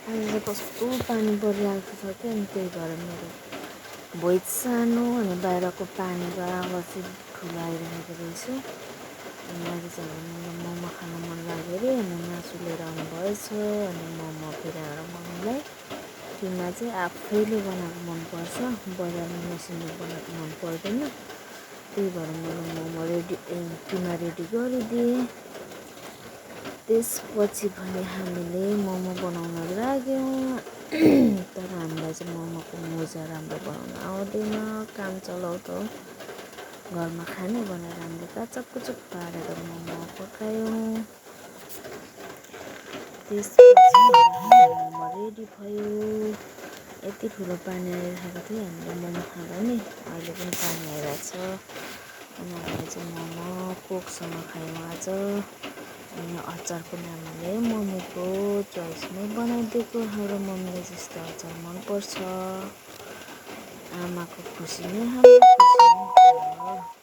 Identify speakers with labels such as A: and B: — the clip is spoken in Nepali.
A: आज चाहिँ कस्तो पानी परिरहेको छ क्या, अनि त्यही भएर मेरो भोइस सानो अनि बाहिरको पानीको आवाज चाहिँ ठुलो आइरहेको रहेछ। अनि आज चाहिँ मलाई मोमो खानु मन लाग्यो अरे, अनि मासु लिएर आउनुभएछ। अनि मोमो फिराएर मम्मीलाई किमा चाहिँ आफैले बनाएको मनपर्छ, बजारमा मेसिनले बनाएको मन पर्दैन। त्यही भएर मैले मोमो किमा रेडी गरिदिएँ। त्यसपछि भने हामीले मोमो बनाउन लाग्यौँ। तर हामीलाई चाहिँ मोमोको मोजा राम्रो बनाउन आउँदैन, काम चलाउँदो घरमा खाने भनेर हामीले काचककुचुक पारेर मोमो पकायौँ। त्यसपछि मोमो रेडी भयो। यति ठुलो पानी आइरहेको थियो, हामीले मोमो खाँदा नि अहिले पनि पानी आइरहेको छ। अनि हामीले चाहिँ मोमो कोकसँग खायौँ आज। अनि अचार पनि हामीले मम्मीको चोइसमै बनाइदिएको, हाम्रो मम्मीलाई जस्तो अचार मनपर्छ। आमाको खुसी नै हाम्रो खुसी हुन्छ।